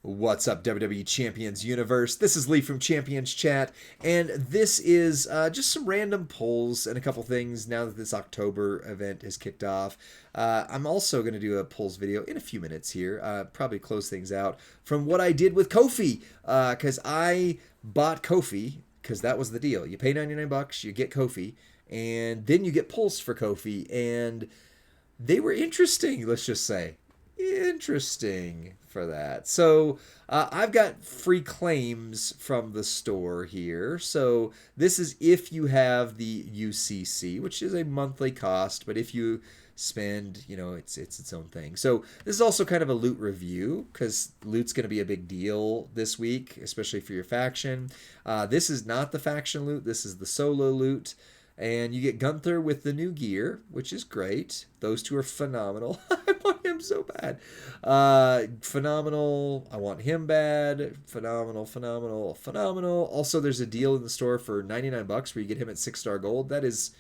What's up, WWE Champions Universe? This is Lee from Champions Chat, and this is just some random polls and a couple things now that this October event has kicked off. I'm also going to do a polls video in a few minutes here, probably close things out from what I did with Kofi, because I bought Kofi, because that was the deal. You pay 99 bucks, you get Kofi, and then you get polls for Kofi, and they were interesting, let's just say. Interesting for that. So I've got free claims from the store here. So this is if you have the UCC, which is a monthly cost, but if you spend, it's its own thing. So this is also kind of a loot review because loot's going to be a big deal this week, especially for your faction. This is not the faction loot. This is the solo loot. And you get Gunther with the new gear, which is great. Those two are phenomenal. I want him so bad. Phenomenal. I want him bad. Phenomenal, phenomenal, phenomenal. Also, there's a deal in the store for 99 bucks where you get him at 6-star gold. That is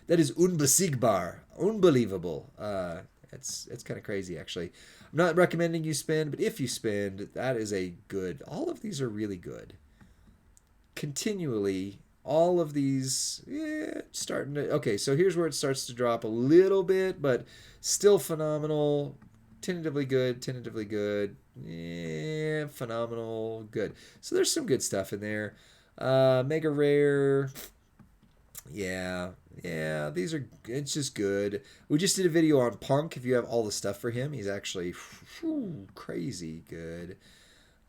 unbesiegbar. Unbelievable. It's kind of crazy, actually. I'm not recommending you spend, but if you spend, that is a good. All of these are really good. Continually. All of these, starting to... Okay, so here's where it starts to drop a little bit, but still phenomenal. Tentatively good, phenomenal, good. So there's some good stuff in there. Mega rare. Yeah, these are... It's just good. We just did a video on Punk. If you have all the stuff for him, he's actually crazy good.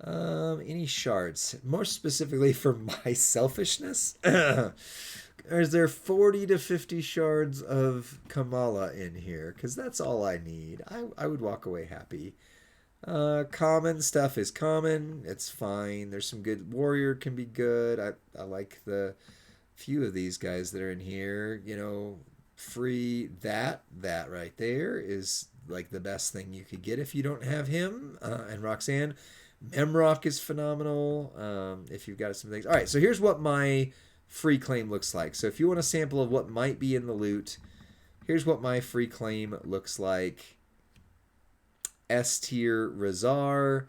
Any shards? More specifically for my selfishness? Is there 40 to 50 shards of Kamala in here? Because that's all I need. I would walk away happy. Common stuff is common. It's fine. There's some good... Warrior can be good. I like the few of these guys that are in here. Free. That right there is like the best thing you could get if you don't have him. And Roxanne... Memrock is phenomenal if you've got some things. All right, so here's what my free claim looks like. So if you want a sample of what might be in the loot, here's what my free claim looks like. S tier Razar.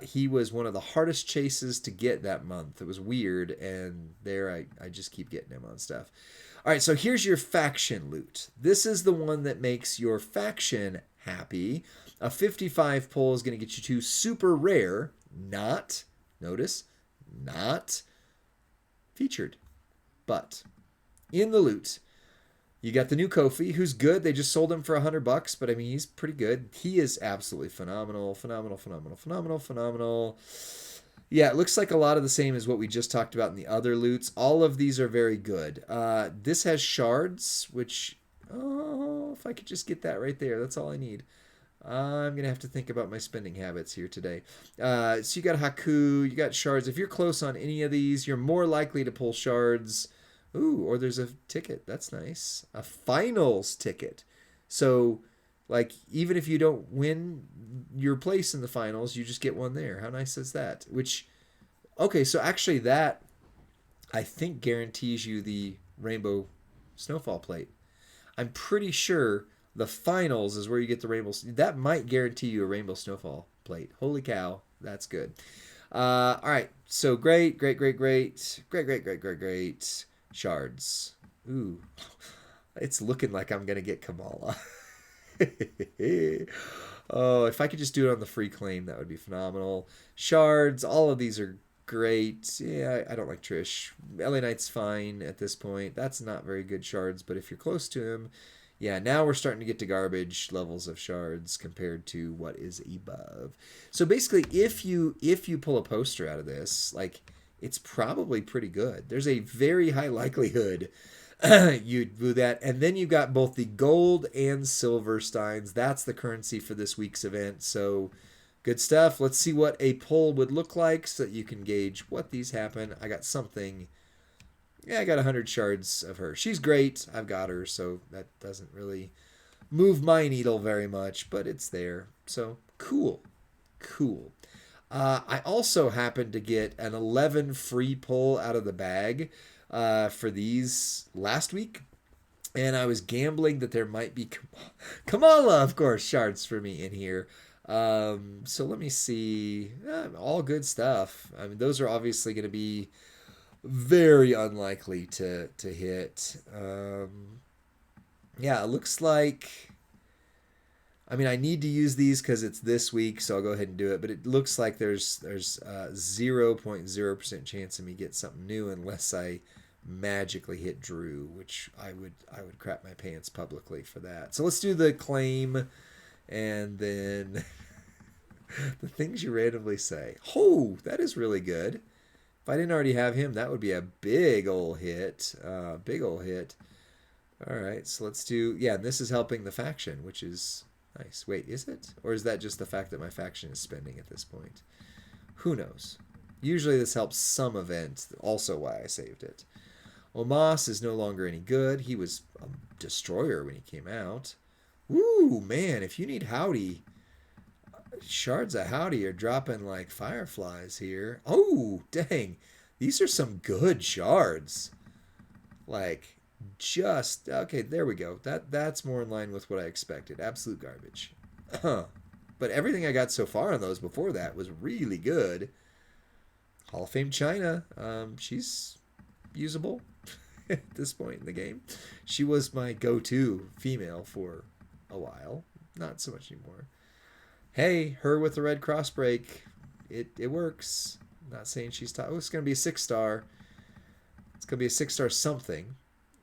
He was one of the hardest chases to get that month. It was weird, and there I just keep getting him on stuff. All right, so here's your faction loot. This is the one that makes your faction happy. A 55 pull is going to get you to super rare, not featured. But in the loot, you got the new Kofi, who's good. They just sold him for $100, but I mean, he's pretty good. He is absolutely phenomenal. Yeah, it looks like a lot of the same as what we just talked about in the other loots. All of these are very good. This has shards, which, if I could just get that right there, that's all I need. I'm going to have to think about my spending habits here today. So you got Haku, you got shards. If you're close on any of these, you're more likely to pull shards. Ooh, or there's a ticket. That's nice. A finals ticket. So, like, even if you don't win your place in the finals, you just get one there. How nice is that? Okay, so actually that, I think, guarantees you the Rainbow Snowfall plate. I'm pretty sure... The finals is where you get the rainbow. That might guarantee you a rainbow snowfall plate. Holy cow, that's good. All right, so great. Shards. Ooh, it's looking like I'm gonna get Kamala. Oh, if I could just do it on the free claim, that would be phenomenal. Shards. All of these are great. Yeah, I don't like Trish. LA Knight's fine at this point. That's not very good shards, but if you're close to him. Yeah, now we're starting to get to garbage levels of shards compared to what is above. So basically, if you pull a poster out of this, like, it's probably pretty good. There's a very high likelihood you do that. And then you've got both the gold and silver steins. That's the currency for this week's event. So good stuff. Let's see what a pull would look like so that you can gauge what these happen. I got something... Yeah, I got 100 shards of her. She's great. I've got her, so that doesn't really move my needle very much, but it's there. So, cool. I also happened to get an 11 free pull out of the bag for these last week, and I was gambling that there might be Kamala, of course, shards for me in here. So let me see. All good stuff. I mean, those are obviously going to be very unlikely to hit. Yeah, it looks like. I mean, I need to use these because it's this week, so I'll go ahead and do it. But it looks like there's 0.0% chance of me get something new unless I magically hit Drew, which I would crap my pants publicly for that. So let's do the claim, and then the things you randomly say. Oh, that is really good. If I didn't already have him, that would be a big old hit. Big old hit. All right, so let's do. Yeah, this is helping the faction, which is nice. Wait, is it? Or is that just the fact that my faction is spending at this point? Who knows? Usually this helps some event, also why I saved it. Omas is no longer any good. He was a destroyer when he came out. Ooh, man, if you need Howdy, shards of Howdy are dropping like fireflies here. Oh, dang. These are some good shards. Like, just okay, there we go. That's more in line with what I expected. Absolute garbage. But everything I got so far on those before that was really good. Hall of Fame China. She's usable at this point in the game. She was my go-to female for a while. Not so much anymore. Hey, her with the red cross break. It works. I'm not saying she's top. Oh, it's gonna be a 6-star. It's gonna be a 6-star something.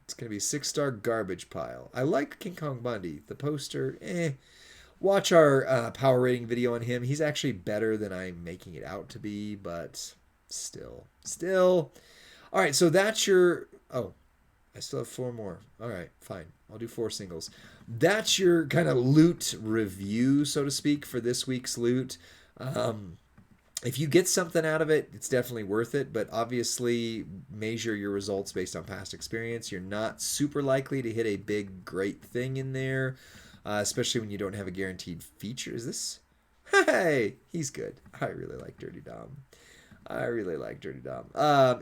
It's going to be a 6-star garbage pile. I like King Kong Bundy. The poster, Watch our power rating video on him. He's actually better than I'm making it out to be, but still. All right, so that's your... Oh, I still have 4 more. All right, fine. I'll do 4 singles. That's your kind of loot review, so to speak, for this week's loot. If you get something out of it, it's definitely worth it, but obviously measure your results based on past experience. You're not super likely to hit a big, great thing in there, especially when you don't have a guaranteed feature. Is this? Hey, he's good. I really like Dirty Dom.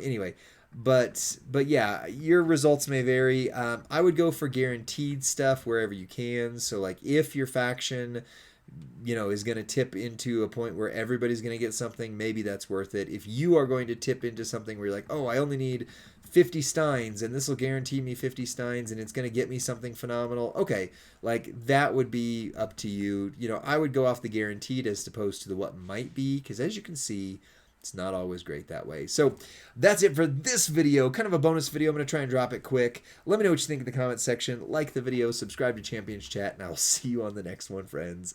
Anyway, but yeah, your results may vary. I would go for guaranteed stuff wherever you can. So like if your faction is going to tip into a point where everybody's going to get something, maybe that's worth it. If you are going to tip into something where you're like, oh, I only need 50 steins and this will guarantee me 50 steins and it's going to get me something phenomenal, okay, like that would be up to you. I would go off the guaranteed as opposed to the what might be, because as you can see, it's not always great that way. So that's it for this video. Kind of a bonus video. I'm going to try and drop it quick. Let me know what you think in the comments section. Like the video, subscribe to Champions Chat, and I'll see you on the next one, friends.